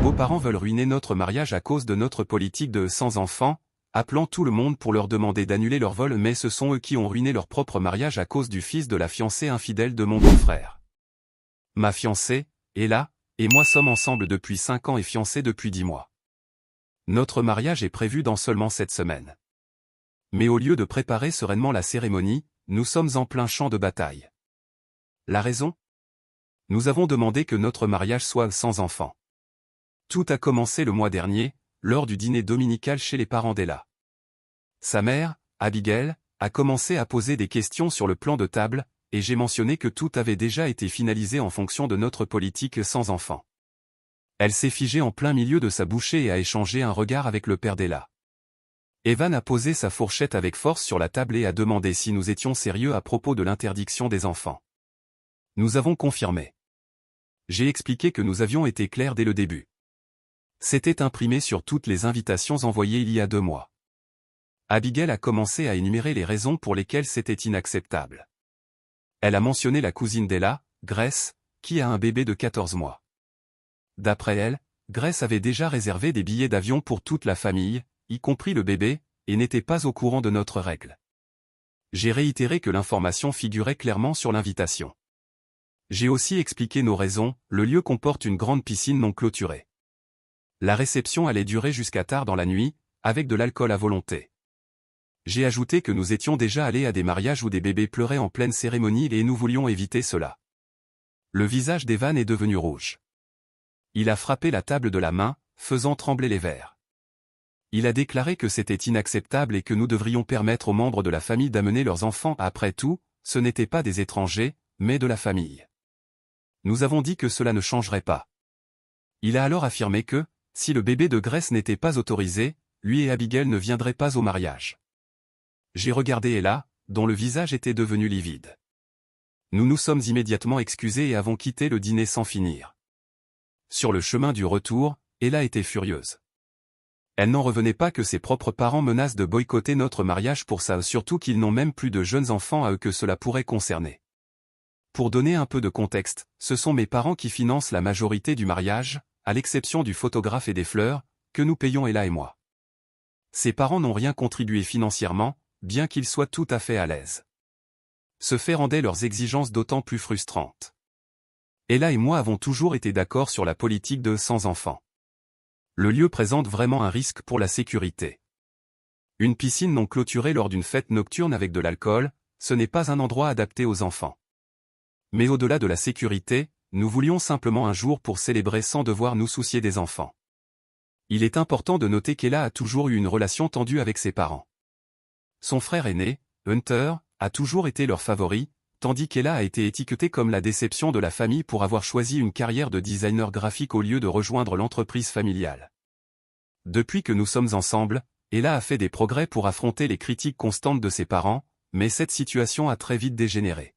beaux-parents veulent ruiner notre mariage à cause de notre politique de sans enfants, appelant tout le monde pour leur demander d'annuler leur vol, mais ce sont eux qui ont ruiné leur propre mariage à cause du fils de la fiancée infidèle de mon beau-frère. Ma fiancée, Ella, et moi sommes ensemble depuis 5 ans et fiancés depuis 10 mois. Notre mariage est prévu dans seulement 7 semaines. Mais au lieu de préparer sereinement la cérémonie, nous sommes en plein champ de bataille. La raison ? Nous avons demandé que notre mariage soit sans enfants. Tout a commencé le mois dernier, lors du dîner dominical chez les parents d'Ella. Sa mère, Abigail, a commencé à poser des questions sur le plan de table, et j'ai mentionné que tout avait déjà été finalisé en fonction de notre politique sans enfants. Elle s'est figée en plein milieu de sa bouchée et a échangé un regard avec le père d'Ella. Evan a posé sa fourchette avec force sur la table et a demandé si nous étions sérieux à propos de l'interdiction des enfants. Nous avons confirmé. J'ai expliqué que nous avions été clairs dès le début. C'était imprimé sur toutes les invitations envoyées il y a 2 mois. Abigail a commencé à énumérer les raisons pour lesquelles c'était inacceptable. Elle a mentionné la cousine d'Ella, Grace, qui a un bébé de 14 mois. D'après elle, Grace avait déjà réservé des billets d'avion pour toute la famille, y compris le bébé, et n'était pas au courant de notre règle. J'ai réitéré que l'information figurait clairement sur l'invitation. J'ai aussi expliqué nos raisons, le lieu comporte une grande piscine non clôturée. La réception allait durer jusqu'à tard dans la nuit, avec de l'alcool à volonté. J'ai ajouté que nous étions déjà allés à des mariages où des bébés pleuraient en pleine cérémonie et nous voulions éviter cela. Le visage d'Evan est devenu rouge. Il a frappé la table de la main, faisant trembler les verres. Il a déclaré que c'était inacceptable et que nous devrions permettre aux membres de la famille d'amener leurs enfants. Après tout, ce n'étaient pas des étrangers, mais de la famille. Nous avons dit que cela ne changerait pas. Il a alors affirmé que, si le bébé de Grace n'était pas autorisé, lui et Abigail ne viendraient pas au mariage. J'ai regardé Ella, dont le visage était devenu livide. Nous nous sommes immédiatement excusés et avons quitté le dîner sans finir. Sur le chemin du retour, Ella était furieuse. Elle n'en revenait pas que ses propres parents menacent de boycotter notre mariage pour ça, surtout qu'ils n'ont même plus de jeunes enfants à eux que cela pourrait concerner. Pour donner un peu de contexte, ce sont mes parents qui financent la majorité du mariage, à l'exception du photographe et des fleurs, que nous payons Ella et moi. Ses parents n'ont rien contribué financièrement, bien qu'ils soient tout à fait à l'aise. Ce fait rendait leurs exigences d'autant plus frustrantes. Ella et moi avons toujours été d'accord sur la politique de sans enfants. Le lieu présente vraiment un risque pour la sécurité. Une piscine non clôturée lors d'une fête nocturne avec de l'alcool, ce n'est pas un endroit adapté aux enfants. Mais au-delà de la sécurité, nous voulions simplement un jour pour célébrer sans devoir nous soucier des enfants. Il est important de noter qu'Ella a toujours eu une relation tendue avec ses parents. Son frère aîné, Hunter, a toujours été leur favori, tandis qu'Ella a été étiquetée comme la déception de la famille pour avoir choisi une carrière de designer graphique au lieu de rejoindre l'entreprise familiale. Depuis que nous sommes ensemble, Ella a fait des progrès pour affronter les critiques constantes de ses parents, mais cette situation a très vite dégénéré.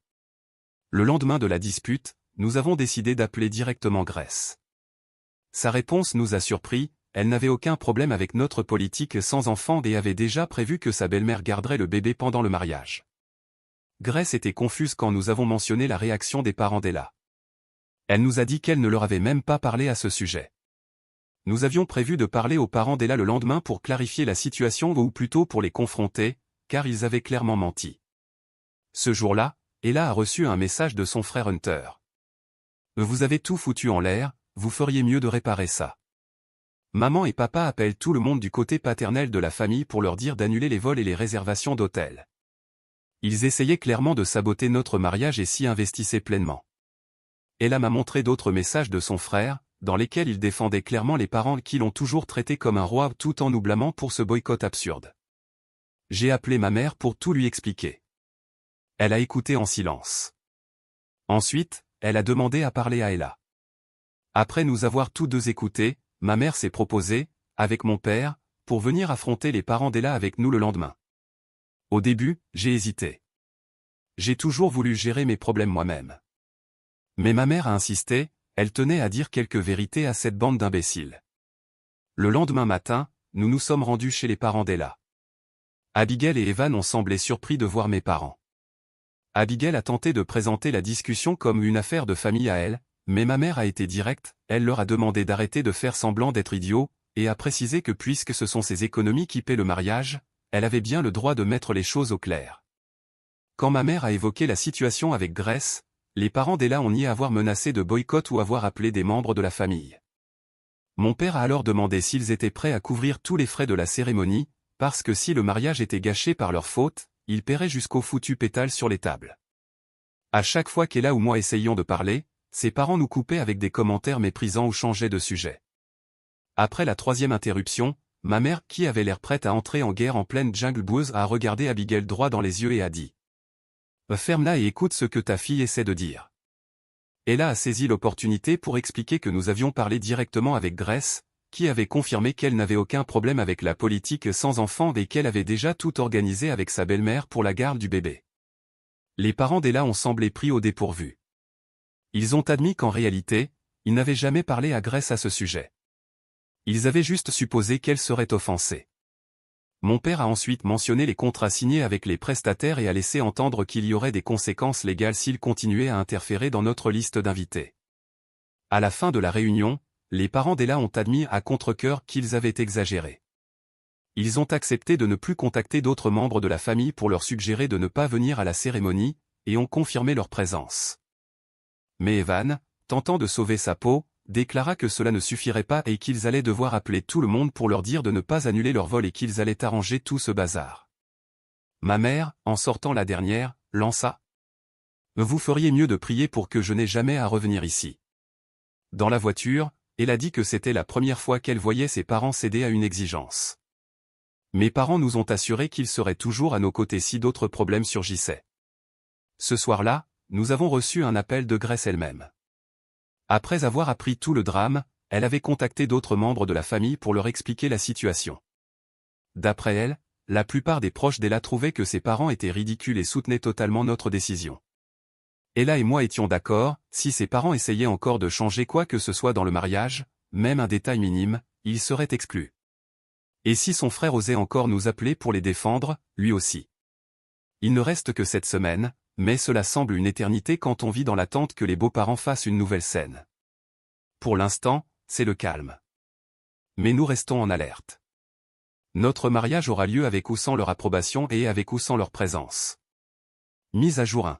Le lendemain de la dispute, nous avons décidé d'appeler directement Grace. Sa réponse nous a surpris, elle n'avait aucun problème avec notre politique sans enfants et avait déjà prévu que sa belle-mère garderait le bébé pendant le mariage. Grace était confuse quand nous avons mentionné la réaction des parents d'Ella. Elle nous a dit qu'elle ne leur avait même pas parlé à ce sujet. Nous avions prévu de parler aux parents d'Ella le lendemain pour clarifier la situation ou plutôt pour les confronter, car ils avaient clairement menti. Ce jour-là, Ella a reçu un message de son frère Hunter. « Vous avez tout foutu en l'air, vous feriez mieux de réparer ça. » Maman et papa appellent tout le monde du côté paternel de la famille pour leur dire d'annuler les vols et les réservations d'hôtels. Ils essayaient clairement de saboter notre mariage et s'y investissaient pleinement. Ella m'a montré d'autres messages de son frère, dans lesquels il défendait clairement les parents qui l'ont toujours traité comme un roi tout en nous blâmant pour ce boycott absurde. J'ai appelé ma mère pour tout lui expliquer. Elle a écouté en silence. Ensuite, elle a demandé à parler à Ella. Après nous avoir tous deux écoutés, ma mère s'est proposée, avec mon père, pour venir affronter les parents d'Ella avec nous le lendemain. Au début, j'ai hésité. J'ai toujours voulu gérer mes problèmes moi-même. Mais ma mère a insisté, elle tenait à dire quelques vérités à cette bande d'imbéciles. Le lendemain matin, nous nous sommes rendus chez les parents d'Ella. Abigail et Evan ont semblé surpris de voir mes parents. Abigail a tenté de présenter la discussion comme une affaire de famille à elle, Mais ma mère a été directe, elle leur a demandé d'arrêter de faire semblant d'être idiots, et a précisé que puisque ce sont ses économies qui paient le mariage, elle avait bien le droit de mettre les choses au clair. Quand ma mère a évoqué la situation avec Grace, les parents d'Ella ont nié avoir menacé de boycott ou avoir appelé des membres de la famille. Mon père a alors demandé s'ils étaient prêts à couvrir tous les frais de la cérémonie, parce que si le mariage était gâché par leur faute, ils paieraient jusqu'au foutu pétale sur les tables. À chaque fois qu'Ella ou moi essayions de parler, ses parents nous coupaient avec des commentaires méprisants ou changeaient de sujet. Après la troisième interruption, ma mère, qui avait l'air prête à entrer en guerre en pleine jungle boueuse, a regardé Abigail droit dans les yeux et a dit « Ferme-la et écoute ce que ta fille essaie de dire. » Ella a saisi l'opportunité pour expliquer que nous avions parlé directement avec Grace, qui avait confirmé qu'elle n'avait aucun problème avec la politique sans enfant et qu'elle avait déjà tout organisé avec sa belle-mère pour la garde du bébé. Les parents d'Ella ont semblé pris au dépourvu. Ils ont admis qu'en réalité, ils n'avaient jamais parlé à Grace à ce sujet. Ils avaient juste supposé qu'elle serait offensée. Mon père a ensuite mentionné les contrats signés avec les prestataires et a laissé entendre qu'il y aurait des conséquences légales s'ils continuaient à interférer dans notre liste d'invités. À la fin de la réunion, les parents d'Ella ont admis à contre-cœur qu'ils avaient exagéré. Ils ont accepté de ne plus contacter d'autres membres de la famille pour leur suggérer de ne pas venir à la cérémonie, et ont confirmé leur présence. Mais Evan, tentant de sauver sa peau, déclara que cela ne suffirait pas et qu'ils allaient devoir appeler tout le monde pour leur dire de ne pas annuler leur vol et qu'ils allaient arranger tout ce bazar. Ma mère, en sortant la dernière, lança « Vous feriez mieux de prier pour que je n'ai jamais à revenir ici. » Dans la voiture, elle a dit que c'était la première fois qu'elle voyait ses parents céder à une exigence. Mes parents nous ont assuré qu'ils seraient toujours à nos côtés si d'autres problèmes surgissaient. Ce soir-là, nous avons reçu un appel de Grace elle-même. Après avoir appris tout le drame, elle avait contacté d'autres membres de la famille pour leur expliquer la situation. D'après elle, la plupart des proches d'Ella trouvaient que ses parents étaient ridicules et soutenaient totalement notre décision. Ella et moi étions d'accord, si ses parents essayaient encore de changer quoi que ce soit dans le mariage, même un détail minime, il serait exclu. Et si son frère osait encore nous appeler pour les défendre, lui aussi. Il ne reste que cette semaine, mais cela semble une éternité quand on vit dans l'attente que les beaux-parents fassent une nouvelle scène. Pour l'instant, c'est le calme. Mais nous restons en alerte. Notre mariage aura lieu avec ou sans leur approbation et avec ou sans leur présence. Mise à jour 1.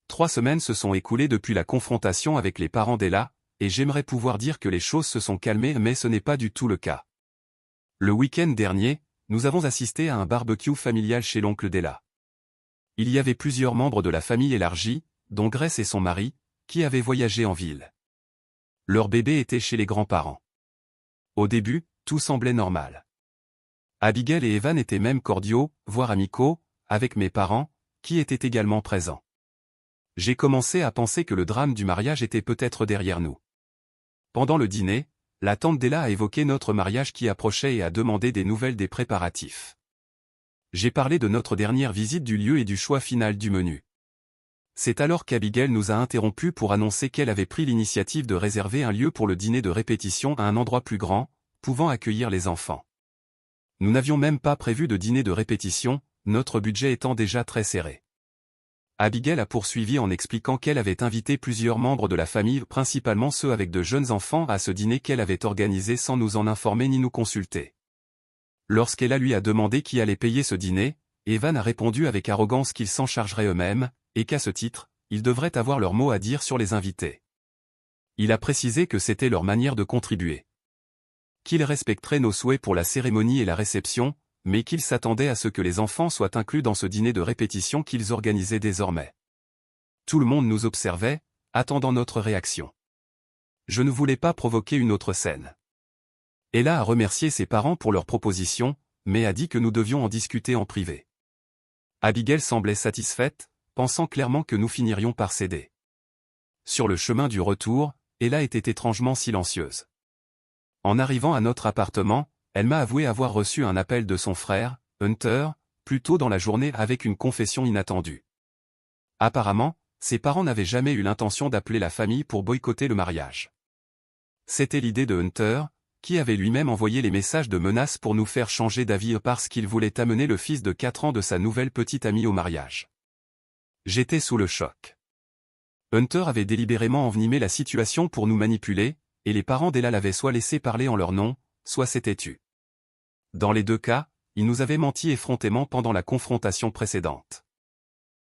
3 semaines se sont écoulées depuis la confrontation avec les parents d'Ella, et j'aimerais pouvoir dire que les choses se sont calmées mais ce n'est pas du tout le cas. Le week-end dernier, nous avons assisté à un barbecue familial chez l'oncle d'Ella. Il y avait plusieurs membres de la famille élargie, dont Grace et son mari, qui avaient voyagé en ville. Leur bébé était chez les grands-parents. Au début, tout semblait normal. Abigail et Evan étaient même cordiaux, voire amicaux, avec mes parents, qui étaient également présents. J'ai commencé à penser que le drame du mariage était peut-être derrière nous. Pendant le dîner, la tante d'Ella a évoqué notre mariage qui approchait et a demandé des nouvelles des préparatifs. J'ai parlé de notre dernière visite du lieu et du choix final du menu. C'est alors qu'Abigail nous a interrompus pour annoncer qu'elle avait pris l'initiative de réserver un lieu pour le dîner de répétition à un endroit plus grand, pouvant accueillir les enfants. Nous n'avions même pas prévu de dîner de répétition, notre budget étant déjà très serré. Abigail a poursuivi en expliquant qu'elle avait invité plusieurs membres de la famille, principalement ceux avec de jeunes enfants, à ce dîner qu'elle avait organisé sans nous en informer ni nous consulter. Lorsqu'Ella lui a demandé qui allait payer ce dîner, Evan a répondu avec arrogance qu'ils s'en chargeraient eux-mêmes, et qu'à ce titre, ils devraient avoir leur mot à dire sur les invités. Il a précisé que c'était leur manière de contribuer. Qu'ils respecteraient nos souhaits pour la cérémonie et la réception, mais qu'ils s'attendaient à ce que les enfants soient inclus dans ce dîner de répétition qu'ils organisaient désormais. Tout le monde nous observait, attendant notre réaction. Je ne voulais pas provoquer une autre scène. Ella a remercié ses parents pour leur proposition, mais a dit que nous devions en discuter en privé. Abigail semblait satisfaite, pensant clairement que nous finirions par céder. Sur le chemin du retour, Ella était étrangement silencieuse. En arrivant à notre appartement, elle m'a avoué avoir reçu un appel de son frère, Hunter, plus tôt dans la journée avec une confession inattendue. Apparemment, ses parents n'avaient jamais eu l'intention d'appeler la famille pour boycotter le mariage. C'était l'idée de Hunter, qui avait lui-même envoyé les messages de menace pour nous faire changer d'avis parce qu'il voulait amener le fils de 4 ans de sa nouvelle petite amie au mariage. J'étais sous le choc. Hunter avait délibérément envenimé la situation pour nous manipuler, et les parents d'Ella l'avaient soit laissé parler en leur nom, soit s'étaient tus. Dans les deux cas, ils nous avaient menti effrontément pendant la confrontation précédente.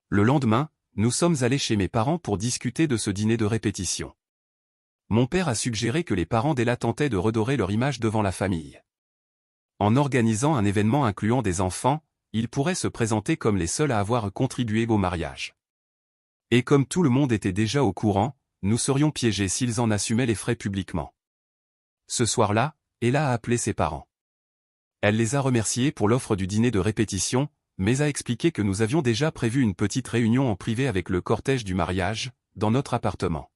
Le lendemain, nous sommes allés chez mes parents pour discuter de ce dîner de répétition. Mon père a suggéré que les parents d'Ella tentaient de redorer leur image devant la famille. En organisant un événement incluant des enfants, ils pourraient se présenter comme les seuls à avoir contribué au mariage. Et comme tout le monde était déjà au courant, nous serions piégés s'ils en assumaient les frais publiquement. Ce soir-là, Ella a appelé ses parents. Elle les a remerciés pour l'offre du dîner de répétition, mais a expliqué que nous avions déjà prévu une petite réunion en privé avec le cortège du mariage, dans notre appartement.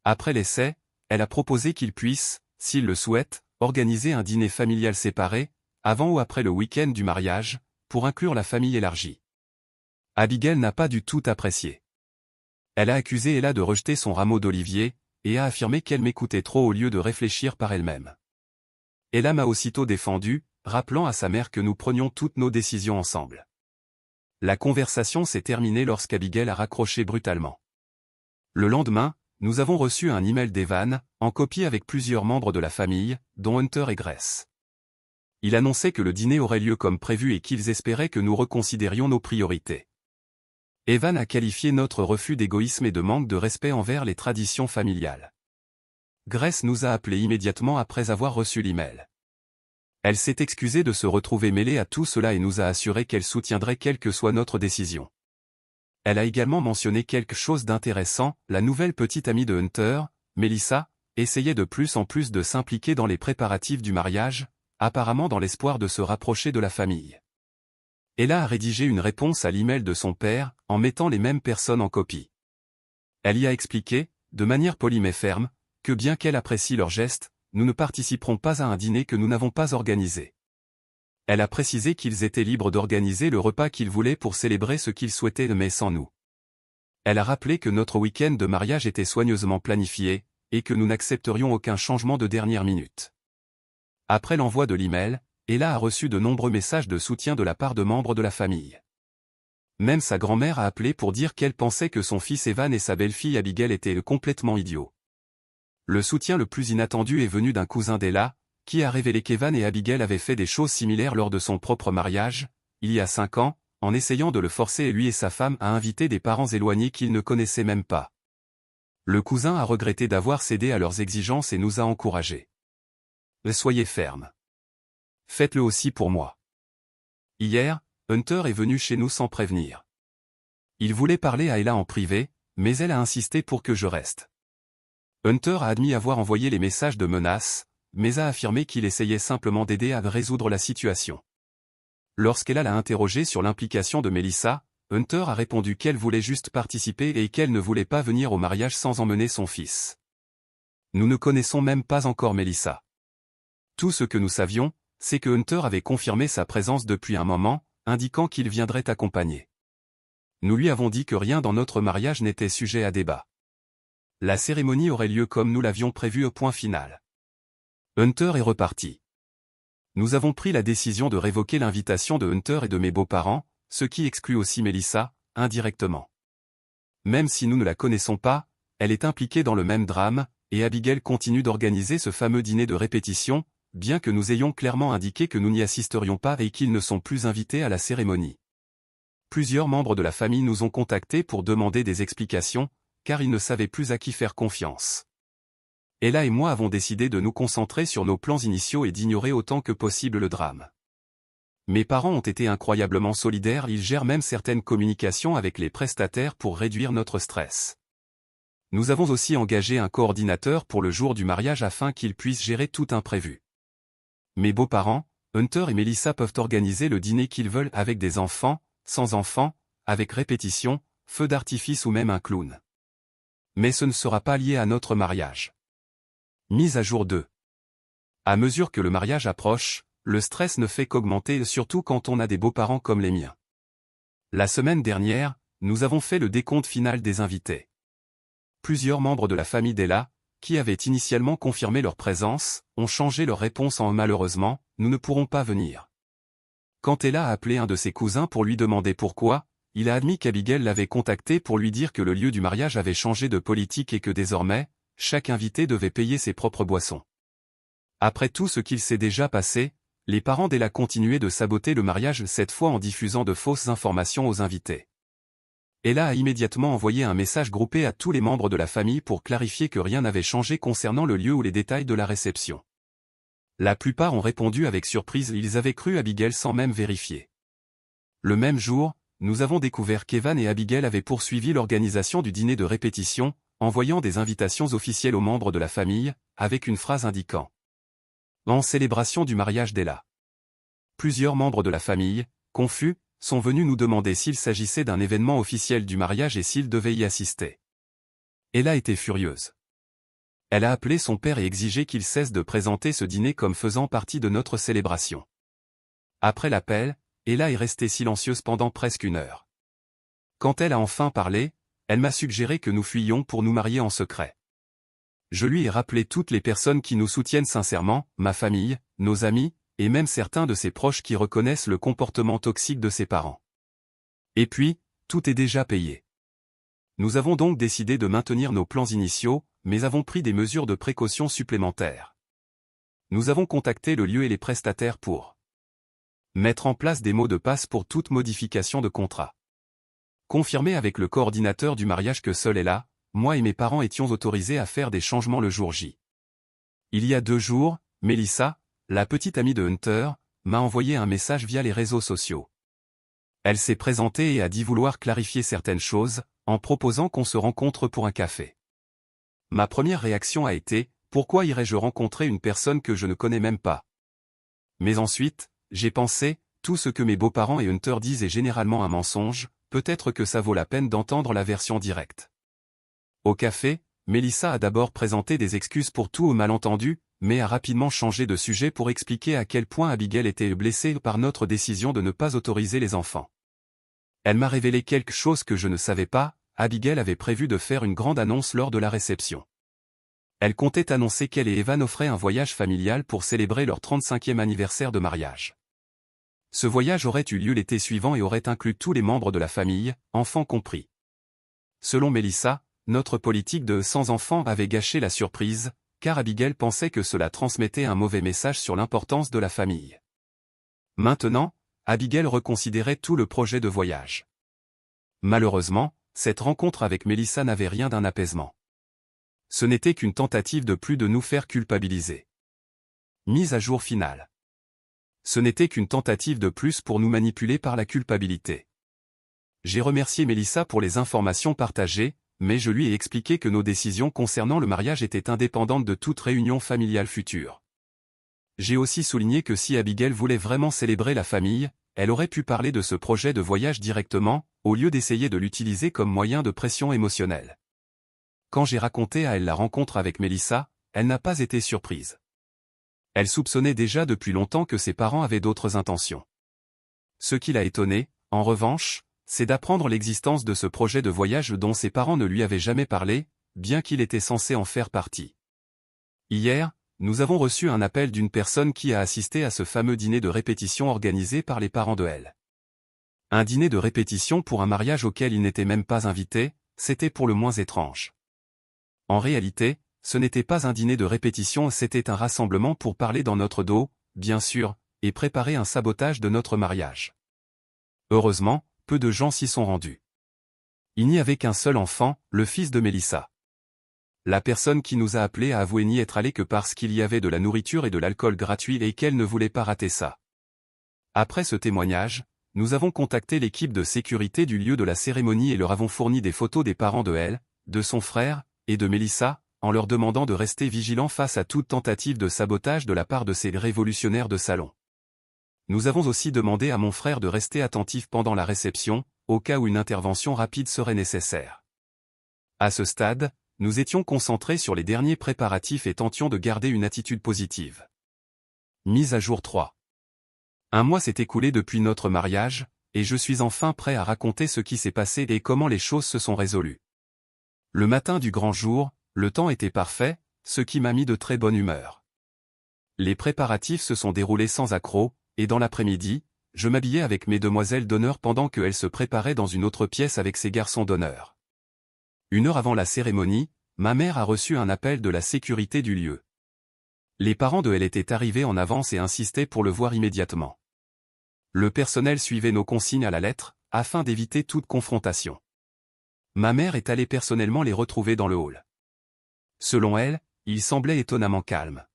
Après l'essai, elle a proposé qu'ils puissent, s'ils le souhaitent, organiser un dîner familial séparé, avant ou après le week-end du mariage, pour inclure la famille élargie. Abigail n'a pas du tout apprécié. Elle a accusé Ella de rejeter son rameau d'olivier, et a affirmé qu'elle m'écoutait trop au lieu de réfléchir par elle-même. Ella m'a aussitôt défendu, rappelant à sa mère que nous prenions toutes nos décisions ensemble. La conversation s'est terminée lorsqu'Abigail a raccroché brutalement. Le lendemain, nous avons reçu un email d'Evan, en copie avec plusieurs membres de la famille, dont Hunter et Grace. Il annonçait que le dîner aurait lieu comme prévu et qu'ils espéraient que nous reconsidérions nos priorités. Evan a qualifié notre refus d'égoïsme et de manque de respect envers les traditions familiales. Grace nous a appelés immédiatement après avoir reçu l'email. Elle s'est excusée de se retrouver mêlée à tout cela et nous a assuré qu'elle soutiendrait quelle que soit notre décision. Elle a également mentionné quelque chose d'intéressant, la nouvelle petite amie de Hunter, Melissa, essayait de plus en plus de s'impliquer dans les préparatifs du mariage, apparemment dans l'espoir de se rapprocher de la famille. Ella a rédigé une réponse à l'email de son père, en mettant les mêmes personnes en copie. Elle y a expliqué, de manière polie mais ferme, que bien qu'elle apprécie leurs gestes, nous ne participerons pas à un dîner que nous n'avons pas organisé. Elle a précisé qu'ils étaient libres d'organiser le repas qu'ils voulaient pour célébrer ce qu'ils souhaitaient mais sans nous. Elle a rappelé que notre week-end de mariage était soigneusement planifié, et que nous n'accepterions aucun changement de dernière minute. Après l'envoi de l'email, Ella a reçu de nombreux messages de soutien de la part de membres de la famille. Même sa grand-mère a appelé pour dire qu'elle pensait que son fils Evan et sa belle-fille Abigail étaient complètement idiots. Le soutien le plus inattendu est venu d'un cousin d'Ella, qui a révélé qu'Evan et Abigail avaient fait des choses similaires lors de son propre mariage, il y a 5 ans, en essayant de le forcer lui et sa femme à inviter des parents éloignés qu'ils ne connaissaient même pas. Le cousin a regretté d'avoir cédé à leurs exigences et nous a encouragés. Soyez fermes. Faites-le aussi pour moi. Hier, Hunter est venu chez nous sans prévenir. Il voulait parler à Ella en privé, mais elle a insisté pour que je reste. Hunter a admis avoir envoyé les messages de menaces, mais a affirmé qu'il essayait simplement d'aider à résoudre la situation. Lorsqu'Ella l'a interrogé sur l'implication de Melissa, Hunter a répondu qu'elle voulait juste participer et qu'elle ne voulait pas venir au mariage sans emmener son fils. Nous ne connaissons même pas encore Melissa. Tout ce que nous savions, c'est que Hunter avait confirmé sa présence depuis un moment, indiquant qu'il viendrait accompagner. Nous lui avons dit que rien dans notre mariage n'était sujet à débat. La cérémonie aurait lieu comme nous l'avions prévu au point final. Hunter est reparti. Nous avons pris la décision de révoquer l'invitation de Hunter et de mes beaux-parents, ce qui exclut aussi Melissa, indirectement. Même si nous ne la connaissons pas, elle est impliquée dans le même drame, et Abigail continue d'organiser ce fameux dîner de répétition, bien que nous ayons clairement indiqué que nous n'y assisterions pas et qu'ils ne sont plus invités à la cérémonie. Plusieurs membres de la famille nous ont contactés pour demander des explications, car ils ne savaient plus à qui faire confiance. Ella et moi avons décidé de nous concentrer sur nos plans initiaux et d'ignorer autant que possible le drame. Mes parents ont été incroyablement solidaires, ils gèrent même certaines communications avec les prestataires pour réduire notre stress. Nous avons aussi engagé un coordinateur pour le jour du mariage afin qu'il puisse gérer tout imprévu. Mes beaux-parents, Hunter et Melissa peuvent organiser le dîner qu'ils veulent avec des enfants, sans enfants, avec répétition, feu d'artifice ou même un clown. Mais ce ne sera pas lié à notre mariage. Mise à jour 2. À mesure que le mariage approche, le stress ne fait qu'augmenter, surtout quand on a des beaux-parents comme les miens. La semaine dernière, nous avons fait le décompte final des invités. Plusieurs membres de la famille d'Ella, qui avaient initialement confirmé leur présence, ont changé leur réponse en « malheureusement, nous ne pourrons pas venir ». Quand Ella a appelé un de ses cousins pour lui demander pourquoi, il a admis qu'Abigail l'avait contacté pour lui dire que le lieu du mariage avait changé de politique et que désormais, chaque invité devait payer ses propres boissons. Après tout ce qu'il s'est déjà passé, les parents d'Ella continuaient de saboter le mariage, cette fois en diffusant de fausses informations aux invités. Ella a immédiatement envoyé un message groupé à tous les membres de la famille pour clarifier que rien n'avait changé concernant le lieu ou les détails de la réception. La plupart ont répondu avec surprise, ils avaient cru Abigail sans même vérifier. Le même jour, nous avons découvert qu'Evan et Abigail avaient poursuivi l'organisation du dîner de répétition, envoyant des invitations officielles aux membres de la famille, avec une phrase indiquant « En célébration du mariage d'Ella ». Plusieurs membres de la famille, confus, sont venus nous demander s'il s'agissait d'un événement officiel du mariage et s'ils devaient y assister. Ella était furieuse. Elle a appelé son père et exigé qu'il cesse de présenter ce dîner comme faisant partie de notre célébration. Après l'appel, Ella est restée silencieuse pendant presque 1 heure. Quand elle a enfin parlé, elle m'a suggéré que nous fuyions pour nous marier en secret. Je lui ai rappelé toutes les personnes qui nous soutiennent sincèrement, ma famille, nos amis, et même certains de ses proches qui reconnaissent le comportement toxique de ses parents. Et puis, tout est déjà payé. Nous avons donc décidé de maintenir nos plans initiaux, mais avons pris des mesures de précaution supplémentaires. Nous avons contacté le lieu et les prestataires pour mettre en place des mots de passe pour toute modification de contrat. Confirmer avec le coordinateur du mariage que seul Ella, moi et mes parents étions autorisés à faire des changements le jour J. Il y a 2 jours, Melissa, la petite amie de Hunter, m'a envoyé un message via les réseaux sociaux. Elle s'est présentée et a dit vouloir clarifier certaines choses, en proposant qu'on se rencontre pour un café. Ma première réaction a été, pourquoi irais-je rencontrer une personne que je ne connais même pas? Mais ensuite, j'ai pensé, tout ce que mes beaux-parents et Hunter disent est généralement un mensonge, peut-être que ça vaut la peine d'entendre la version directe. Au café, Melissa a d'abord présenté des excuses pour tout au malentendu, mais a rapidement changé de sujet pour expliquer à quel point Abigail était blessée par notre décision de ne pas autoriser les enfants. Elle m'a révélé quelque chose que je ne savais pas, Abigail avait prévu de faire une grande annonce lors de la réception. Elle comptait annoncer qu'elle et Evan offraient un voyage familial pour célébrer leur 35e anniversaire de mariage. Ce voyage aurait eu lieu l'été suivant et aurait inclus tous les membres de la famille, enfants compris. Selon Melissa, notre politique de sans enfants avait gâché la surprise, car Abigail pensait que cela transmettait un mauvais message sur l'importance de la famille. Maintenant, Abigail reconsidérait tout le projet de voyage. Malheureusement, cette rencontre avec Melissa n'avait rien d'un apaisement. Ce n'était qu'une tentative de plus de nous faire culpabiliser. Mise à jour finale. Ce n'était qu'une tentative de plus pour nous manipuler par la culpabilité. J'ai remercié Melissa pour les informations partagées, mais je lui ai expliqué que nos décisions concernant le mariage étaient indépendantes de toute réunion familiale future. J'ai aussi souligné que si Abigail voulait vraiment célébrer la famille, elle aurait pu parler de ce projet de voyage directement, au lieu d'essayer de l'utiliser comme moyen de pression émotionnelle. Quand j'ai raconté à elle la rencontre avec Melissa, elle n'a pas été surprise. Elle soupçonnait déjà depuis longtemps que ses parents avaient d'autres intentions. Ce qui l'a étonnée, en revanche, c'est d'apprendre l'existence de ce projet de voyage dont ses parents ne lui avaient jamais parlé, bien qu'il était censé en faire partie. Hier, nous avons reçu un appel d'une personne qui a assisté à ce fameux dîner de répétition organisé par les parents de Elle. Un dîner de répétition pour un mariage auquel il n'était même pas invité, c'était pour le moins étrange. En réalité, ce n'était pas un dîner de répétition, c'était un rassemblement pour parler dans notre dos, bien sûr, et préparer un sabotage de notre mariage. Heureusement, peu de gens s'y sont rendus. Il n'y avait qu'un seul enfant, le fils de Melissa. La personne qui nous a appelés a avoué n'y être allée que parce qu'il y avait de la nourriture et de l'alcool gratuit et qu'elle ne voulait pas rater ça. Après ce témoignage, nous avons contacté l'équipe de sécurité du lieu de la cérémonie et leur avons fourni des photos des parents de Elle, de son frère, et de Melissa, en leur demandant de rester vigilants face à toute tentative de sabotage de la part de ces révolutionnaires de salon. Nous avons aussi demandé à mon frère de rester attentif pendant la réception, au cas où une intervention rapide serait nécessaire. À ce stade, nous étions concentrés sur les derniers préparatifs et tentions de garder une attitude positive. Mise à jour 3. 1 mois s'est écoulé depuis notre mariage, et je suis enfin prêt à raconter ce qui s'est passé et comment les choses se sont résolues. Le matin du grand jour, le temps était parfait, ce qui m'a mis de très bonne humeur. Les préparatifs se sont déroulés sans accroc, et dans l'après-midi, je m'habillais avec mes demoiselles d'honneur pendant qu'elles se préparaient dans une autre pièce avec ses garçons d'honneur. 1 heure avant la cérémonie, ma mère a reçu un appel de la sécurité du lieu. Les parents de elle étaient arrivés en avance et insistaient pour le voir immédiatement. Le personnel suivait nos consignes à la lettre, afin d'éviter toute confrontation. Ma mère est allée personnellement les retrouver dans le hall. Selon elle, ils semblaient étonnamment calmes.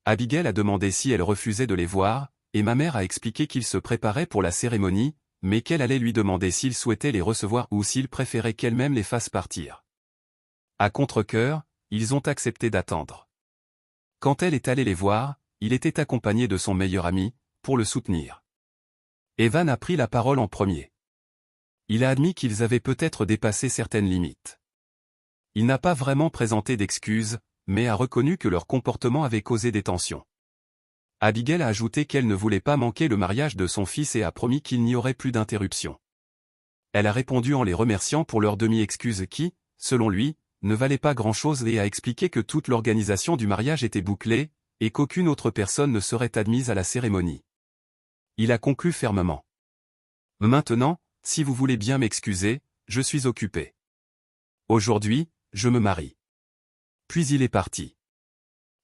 Abigail a demandé si elle refusait de les voir, et ma mère a expliqué qu'ils se préparaient pour la cérémonie, mais qu'elle allait lui demander s'il souhaitait les recevoir ou s'il préférait qu'elle-même les fasse partir. À contre-cœur, ils ont accepté d'attendre. Quand elle est allée les voir, il était accompagné de son meilleur ami, pour le soutenir. Evan a pris la parole en premier. Il a admis qu'ils avaient peut-être dépassé certaines limites. Il n'a pas vraiment présenté d'excuses, mais a reconnu que leur comportement avait causé des tensions. Abigail a ajouté qu'elle ne voulait pas manquer le mariage de son fils et a promis qu'il n'y aurait plus d'interruption. Elle a répondu en les remerciant pour leur demi-excuse qui, selon lui, ne valait pas grand-chose et a expliqué que toute l'organisation du mariage était bouclée, et qu'aucune autre personne ne serait admise à la cérémonie. Il a conclu fermement. Maintenant, si vous voulez bien m'excuser, je suis occupé. Aujourd'hui, je me marie. Puis il est parti.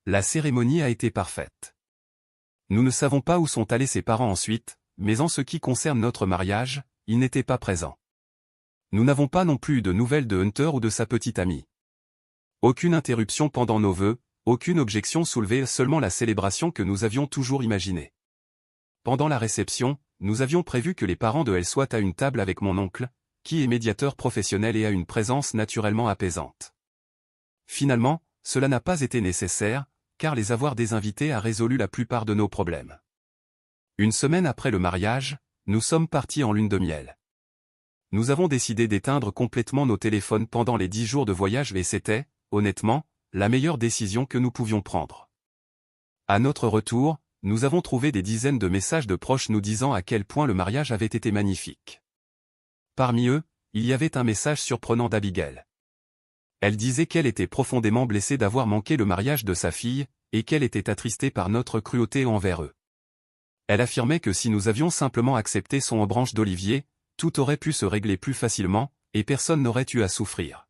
La cérémonie a été parfaite. Nous ne savons pas où sont allés ses parents ensuite, mais en ce qui concerne notre mariage, ils n'étaient pas présents. Nous n'avons pas non plus eu de nouvelles de Hunter ou de sa petite amie. Aucune interruption pendant nos vœux, aucune objection soulevée, seulement la célébration que nous avions toujours imaginée. Pendant la réception, nous avions prévu que les parents de elle soient à une table avec mon oncle, qui est médiateur professionnel et a une présence naturellement apaisante. Finalement, cela n'a pas été nécessaire, car les avoir des invités a résolu la plupart de nos problèmes. 1 semaine après le mariage, nous sommes partis en lune de miel. Nous avons décidé d'éteindre complètement nos téléphones pendant les 10 jours de voyage et c'était, honnêtement, la meilleure décision que nous pouvions prendre. À notre retour, nous avons trouvé des dizaines de messages de proches nous disant à quel point le mariage avait été magnifique. Parmi eux, il y avait un message surprenant d'Abigail. Elle disait qu'elle était profondément blessée d'avoir manqué le mariage de sa fille, et qu'elle était attristée par notre cruauté envers eux. Elle affirmait que si nous avions simplement accepté son branche d'olivier, tout aurait pu se régler plus facilement, et personne n'aurait eu à souffrir.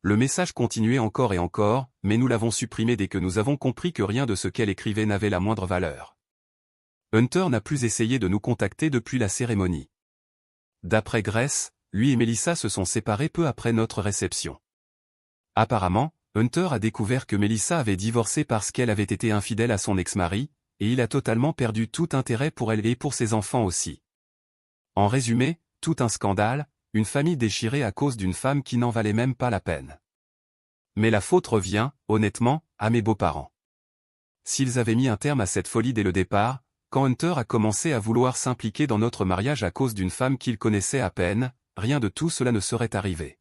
Le message continuait encore et encore, mais nous l'avons supprimé dès que nous avons compris que rien de ce qu'elle écrivait n'avait la moindre valeur. Hunter n'a plus essayé de nous contacter depuis la cérémonie. D'après Grace, lui et Melissa se sont séparés peu après notre réception. Apparemment, Hunter a découvert que Melissa avait divorcé parce qu'elle avait été infidèle à son ex-mari, et il a totalement perdu tout intérêt pour elle et pour ses enfants aussi. En résumé, tout un scandale, une famille déchirée à cause d'une femme qui n'en valait même pas la peine. Mais la faute revient, honnêtement, à mes beaux-parents. S'ils avaient mis un terme à cette folie dès le départ, quand Hunter a commencé à vouloir s'impliquer dans notre mariage à cause d'une femme qu'il connaissait à peine, rien de tout cela ne serait arrivé.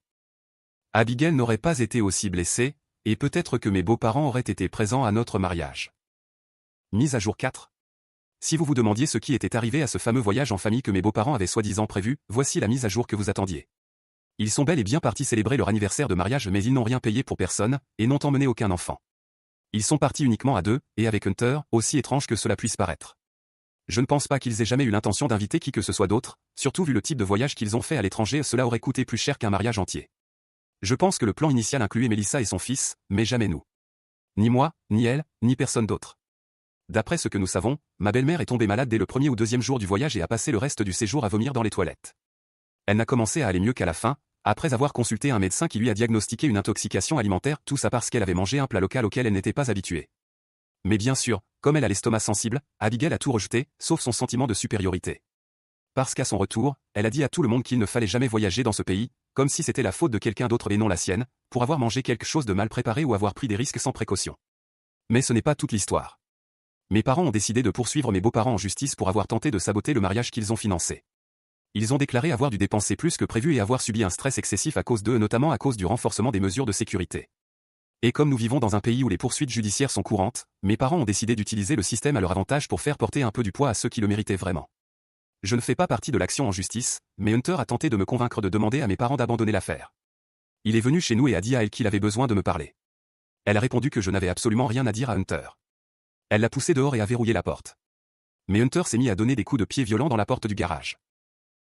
Abigail n'aurait pas été aussi blessée, et peut-être que mes beaux-parents auraient été présents à notre mariage. Mise à jour 4. Si vous vous demandiez ce qui était arrivé à ce fameux voyage en famille que mes beaux-parents avaient soi-disant prévu, voici la mise à jour que vous attendiez. Ils sont bel et bien partis célébrer leur anniversaire de mariage mais ils n'ont rien payé pour personne, et n'ont emmené aucun enfant. Ils sont partis uniquement à 2, et avec Hunter, aussi étrange que cela puisse paraître. Je ne pense pas qu'ils aient jamais eu l'intention d'inviter qui que ce soit d'autre, surtout vu le type de voyage qu'ils ont fait à l'étranger, cela aurait coûté plus cher qu'un mariage entier. Je pense que le plan initial incluait Melissa et son fils, mais jamais nous. Ni moi, ni elle, ni personne d'autre. D'après ce que nous savons, ma belle-mère est tombée malade dès le 1er ou 2e jour du voyage et a passé le reste du séjour à vomir dans les toilettes. Elle n'a commencé à aller mieux qu'à la fin, après avoir consulté un médecin qui lui a diagnostiqué une intoxication alimentaire, tout ça parce qu'elle avait mangé un plat local auquel elle n'était pas habituée. Mais bien sûr, comme elle a l'estomac sensible, Abigail a tout rejeté, sauf son sentiment de supériorité. Parce qu'à son retour, elle a dit à tout le monde qu'il ne fallait jamais voyager dans ce pays, comme si c'était la faute de quelqu'un d'autre et non la sienne, pour avoir mangé quelque chose de mal préparé ou avoir pris des risques sans précaution. Mais ce n'est pas toute l'histoire. Mes parents ont décidé de poursuivre mes beaux-parents en justice pour avoir tenté de saboter le mariage qu'ils ont financé. Ils ont déclaré avoir dû dépenser plus que prévu et avoir subi un stress excessif à cause d'eux, notamment à cause du renforcement des mesures de sécurité. Et comme nous vivons dans un pays où les poursuites judiciaires sont courantes, mes parents ont décidé d'utiliser le système à leur avantage pour faire porter un peu du poids à ceux qui le méritaient vraiment. Je ne fais pas partie de l'action en justice, mais Hunter a tenté de me convaincre de demander à mes parents d'abandonner l'affaire. Il est venu chez nous et a dit à elle qu'il avait besoin de me parler. Elle a répondu que je n'avais absolument rien à dire à Hunter. Elle l'a poussé dehors et a verrouillé la porte. Mais Hunter s'est mis à donner des coups de pied violents dans la porte du garage.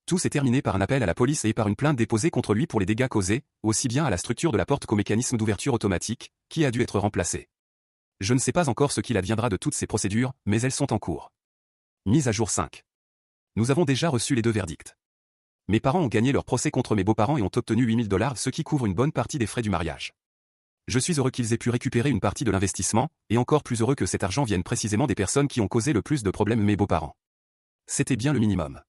Tout s'est terminé par un appel à la police et par une plainte déposée contre lui pour les dégâts causés, aussi bien à la structure de la porte qu'au mécanisme d'ouverture automatique, qui a dû être remplacé. Je ne sais pas encore ce qu'il adviendra de toutes ces procédures, mais elles sont en cours. Mise à jour 5. Nous avons déjà reçu les 2 verdicts. Mes parents ont gagné leur procès contre mes beaux-parents et ont obtenu $8 000, ce qui couvre une bonne partie des frais du mariage. Je suis heureux qu'ils aient pu récupérer une partie de l'investissement, et encore plus heureux que cet argent vienne précisément des personnes qui ont causé le plus de problèmes mes beaux-parents. C'était bien le minimum.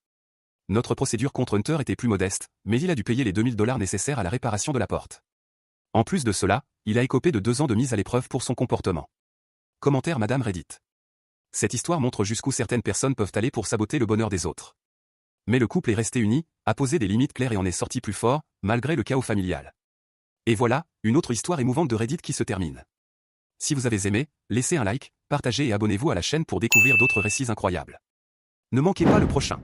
Notre procédure contre Hunter était plus modeste, mais il a dû payer les $2 000 nécessaires à la réparation de la porte. En plus de cela, il a écopé de 2 ans de mise à l'épreuve pour son comportement. Commentaire Madame Reddit. Cette histoire montre jusqu'où certaines personnes peuvent aller pour saboter le bonheur des autres. Mais le couple est resté uni, a posé des limites claires et en est sorti plus fort, malgré le chaos familial. Et voilà, une autre histoire émouvante de Reddit qui se termine. Si vous avez aimé, laissez un like, partagez et abonnez-vous à la chaîne pour découvrir d'autres récits incroyables. Ne manquez pas le prochain.